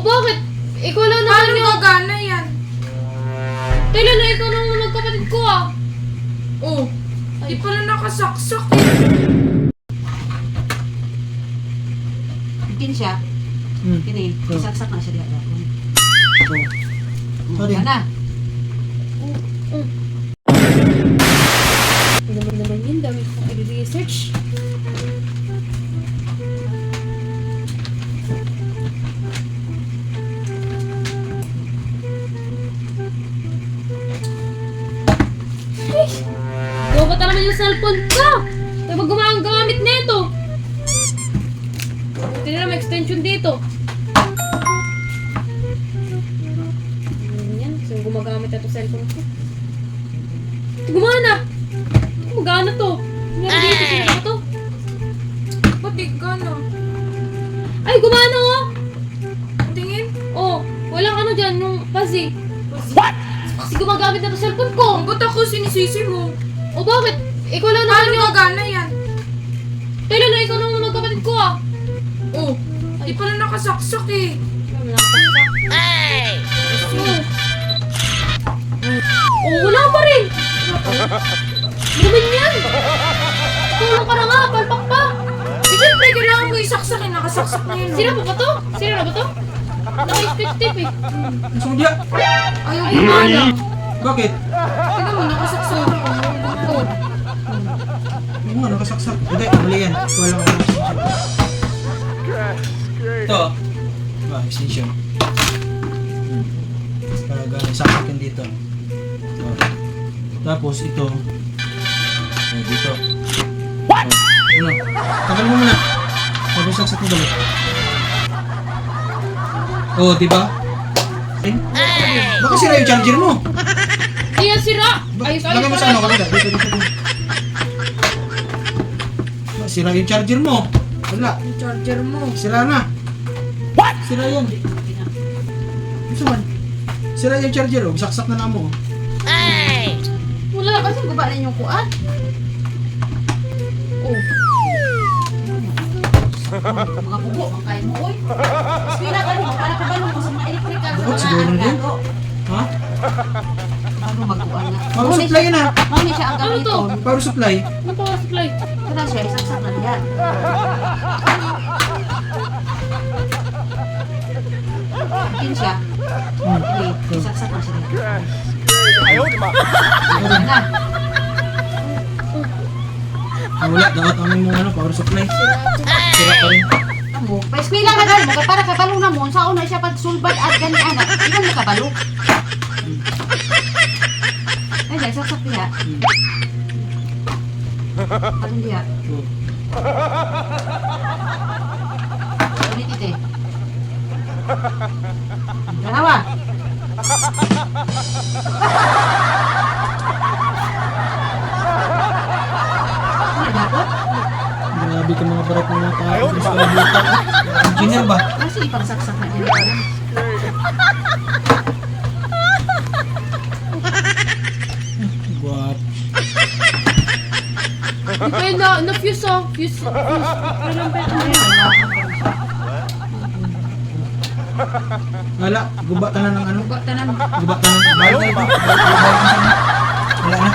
bakit? Ikaw lang naman Paano gagana yan? Kailan na ikaw naman magkapatid ko ah? Oh, di pala nakasaksak eh. Bikin siya. Kini, isaksak na siya diha. Sorry. Yan na. Ang dami naman yun, dami kong i-research. Gawa ba naman yung cellphone ko? Tayo ba gumagamit nito? Buti na may extension dito. Yan, kasi gumagamit na ito cellphone ko. Gumana! Gumagana to. Meron dito, sino ba to? Ba't di gana? Ay, gumana oh! Tingin? Oh, walang ano dyan, yung fuzzy. What? Kasi gumagamit na ito cellphone ko. Ba't ako sinisisi mo? O bakit? Ikaw lang naman Paano yung... gagana yan? Kailan na ikaw naman magkapatid ko ah? Oh, di pala nakasaksak eh. Hey! Oh, wala pa rin! Ano naman yan? Tulong ka na nga, palpak pa! Eh, siyempre, kailangan mo isaksak eh. Nakasaksak na yun. Sira pa ba to? Sira na ba to? Naka-tip eh. Gusto dia? Ayaw Ay, gumana. ano? Bakit? Tignan mo, nakasaksak na yun. Oh. Oo nga, nakasaksak. Hindi, mali yan. Wala ka nakasaksak. Ito. Extension. Talaga, saksak yan dito. Ito. Tapos ito. Dito. What? Ano? Tagal mo muna. Tapos saksak mo dali. Oh, diba? Eh? Baka sira yung charger mo. Di yan sira! Ayos, ayos Lagay mo sa ano, kanila. Dito. Sira yung charger mo. Wala. Yung charger mo. Sira na. What? Sira yan. Gusto man. Sira yung charger, oh. Saksak na mo. Wala. Kasi guba na yung kuat. Oh. Mga kubo, mga kain mo, oy. Spira ka rin, para kabalong mo sa mga electrical. Bukod siguro na din. Ha? Bago magkuhan na. Power supply yan, ha? Mami siya ang Ano to? gamiton. Power supply. Ano power supply? Kaya siya, isaksak na diyan. Bikin siya. Okay, isaksak na siya diyan. Yan na. Wala, dapat ang mong ano, power supply. Sira pa rin. Amo, pa-eskwela ka dahil mo, para kabalo na mo, sa una siya pag-sulbad at ganyan, ilan na kabalo? Ay, dahil saksak diya. Alin diya? Oh. Ulit ite. Ganawa. Ano dapat? Grabe ka mga barat mga tao. Engineer ba? Kasi ipagsaksak na din parang. What? Di pa yun na-fuse oh. Fuse. Kailan pa yun? Wala, guba ka na ng ano? Buka tanan. Guba ka na ng bahay na ito. Wala na.